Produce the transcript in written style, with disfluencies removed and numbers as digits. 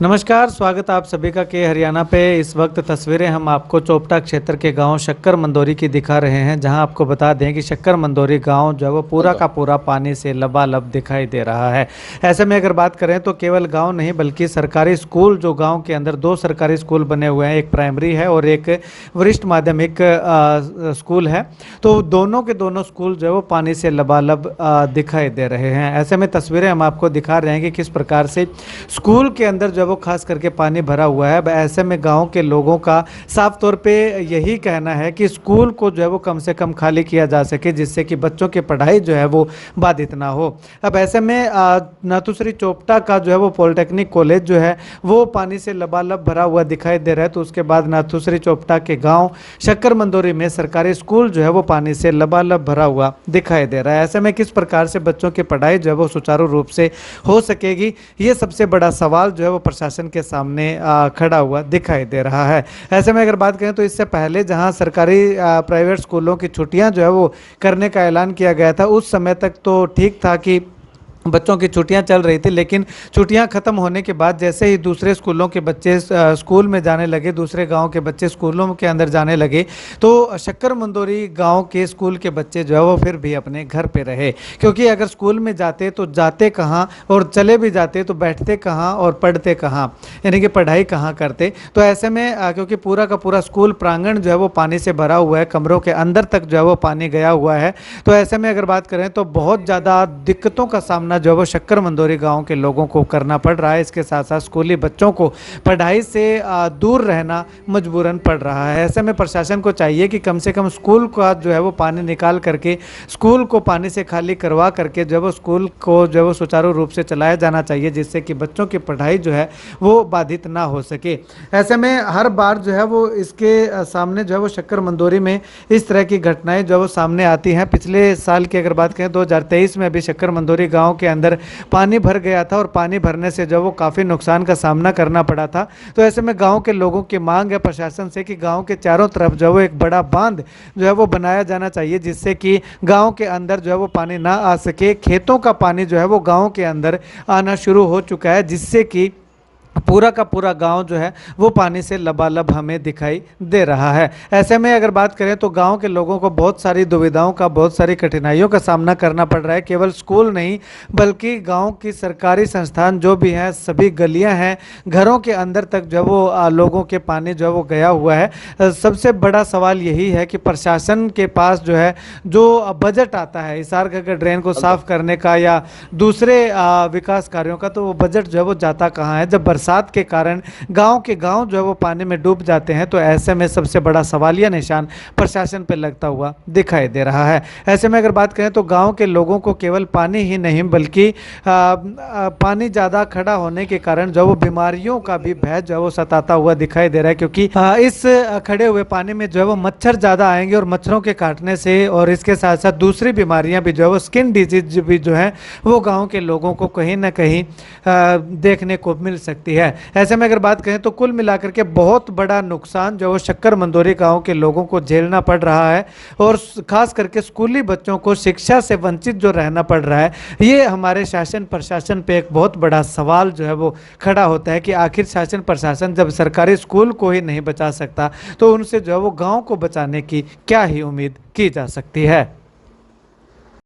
नमस्कार, स्वागत आप सभी का के हरियाणा पे। इस वक्त तस्वीरें हम आपको चोपटा क्षेत्र के गांव शक्कर मंदोरी की दिखा रहे हैं, जहां आपको बता दें कि शक्कर मंदोरी गांव जो है वो पूरा का पूरा पानी से लबालब दिखाई दे रहा है। ऐसे में अगर बात करें तो केवल गांव नहीं बल्कि सरकारी स्कूल जो गांव के अंदर दो सरकारी स्कूल बने हुए हैं, एक प्राइमरी है और एक वरिष्ठ माध्यमिक स्कूल है। तो दोनों के दोनों स्कूल जो है वो पानी से लबालब दिखाई दे रहे हैं। ऐसे में तस्वीरें हम आपको दिखा रहे हैं कि किस प्रकार से स्कूल के अंदर जो वो खास करके पानी भरा हुआ है। ऐसे में गांव के लोगों का साफ तौर पे यही कहना है कि स्कूल को जो है वो कम से कम खाली किया जा सके, जिससे कि बच्चों की पढ़ाई जो है वो बाधित ना हो। अब ऐसे में नाथुश्री चोपटा का जो है वो पॉलिटेक्निक कॉलेज जो है वो पानी से लबालब भरा हुआ दिखाई दे रहा है। तो उसके बाद नाथुश्री चोपटा के गाँव शक्कर मंदोरी में सरकारी स्कूल जो है वो पानी से लबालब भरा हुआ दिखाई दे रहा है। ऐसे में किस प्रकार से बच्चों की पढ़ाई जो है वो सुचारू रूप से हो सकेगी, ये सबसे बड़ा सवाल जो है वो प्रशासन के सामने खड़ा हुआ दिखाई दे रहा है। ऐसे में अगर बात करें तो इससे पहले जहां सरकारी प्राइवेट स्कूलों की छुट्टियां जो है वो करने का ऐलान किया गया था, उस समय तक तो ठीक था कि बच्चों की छुट्टियां चल रही थी, लेकिन छुट्टियां खत्म होने के बाद जैसे ही दूसरे स्कूलों के बच्चे स्कूल में जाने लगे, दूसरे गांव के बच्चे स्कूलों के अंदर जाने लगे, तो शक्कर मंदोरी गांव के स्कूल के बच्चे जो है वो फिर भी अपने घर पे रहे। क्योंकि अगर स्कूल में जाते तो जाते कहाँ, और चले भी जाते तो बैठते कहाँ और पढ़ते कहाँ, यानी कि पढ़ाई कहाँ करते। तो ऐसे में क्योंकि पूरा का पूरा स्कूल प्रांगण जो है वो पानी से भरा हुआ है, कमरों के अंदर तक जो है वो पानी गया हुआ है। तो ऐसे में अगर बात करें तो बहुत ज़्यादा दिक्कतों का सामना जो वो शक्कर मंदोरी गांव के लोगों को करना पड़ रहा है। इसके साथ साथ स्कूली बच्चों को पढ़ाई से दूर रहना मजबूरन पड़ रहा है। ऐसे में प्रशासन को चाहिए कि कम से कम स्कूल का जो है वो पानी निकाल करके स्कूल को पानी से खाली करवा करके जब वो स्कूल को जो है वो सुचारू रूप से चलाया जाना चाहिए, जिससे कि बच्चों की पढ़ाई जो है वो बाधित ना हो सके। ऐसे में हर बार जो है वो इसके सामने जो है वो शक्कर मंदोरी में इस तरह की घटनाएं जो वो सामने आती हैं। पिछले साल की अगर बात करें 2023 में भी शक्कर मंदोरी गाँव के अंदर पानी भर गया था और पानी भरने से जो वो काफ़ी नुकसान का सामना करना पड़ा था। तो ऐसे में गांव के लोगों की मांग है प्रशासन से कि गांव के चारों तरफ जो वो एक बड़ा बांध जो है वो बनाया जाना चाहिए, जिससे कि गांव के अंदर जो है वो पानी ना आ सके। खेतों का पानी जो है वो गांव के अंदर आना शुरू हो चुका है, जिससे कि पूरा का पूरा गांव जो है वो पानी से लबालब हमें दिखाई दे रहा है। ऐसे में अगर बात करें तो गांव के लोगों को बहुत सारी दुविधाओं का, बहुत सारी कठिनाइयों का सामना करना पड़ रहा है। केवल स्कूल नहीं बल्कि गांव की सरकारी संस्थान जो भी हैं, सभी गलियां हैं, घरों के अंदर तक जो वो लोगों के पानी जो है वो गया हुआ है। सबसे बड़ा सवाल यही है कि प्रशासन के पास जो है जो बजट आता है हिसार घाघर ड्रेन को साफ करने का या दूसरे विकास कार्यों का, तो वो बजट जो है वो जाता कहाँ है जब बरसात के कारण गांव के गांव जो है वो पानी में डूब जाते हैं। तो ऐसे में सबसे बड़ा सवालिया निशान प्रशासन पर लगता हुआ दिखाई दे रहा है। ऐसे में अगर बात करें तो गांव के लोगों को केवल पानी ही नहीं बल्कि पानी ज़्यादा खड़ा होने के कारण जो वो बीमारियों का भी भय जो है वो सताता हुआ दिखाई दे रहा है। क्योंकि इस खड़े हुए पानी में जो है वो मच्छर ज़्यादा आएंगे और मच्छरों के काटने से और इसके साथ साथ दूसरी बीमारियां भी जो है वो स्किन डिजीज भी जो है वो गाँव के लोगों को कहीं ना कहीं देखने को मिल सकती है। ऐसे में अगर बात करें तो कुल मिलाकर के बहुत बड़ा नुकसान जो शक्कर मंदोरी गांव के लोगों को झेलना पड़ रहा है, और खास करके स्कूली बच्चों को शिक्षा से वंचित जो रहना पड़ रहा है। ये हमारे शासन प्रशासन पे एक बहुत बड़ा सवाल जो है वो खड़ा होता है कि आखिर शासन प्रशासन जब सरकारी स्कूल को ही नहीं बचा सकता तो उनसे जो है वो गाँव को बचाने की क्या ही उम्मीद की जा सकती है।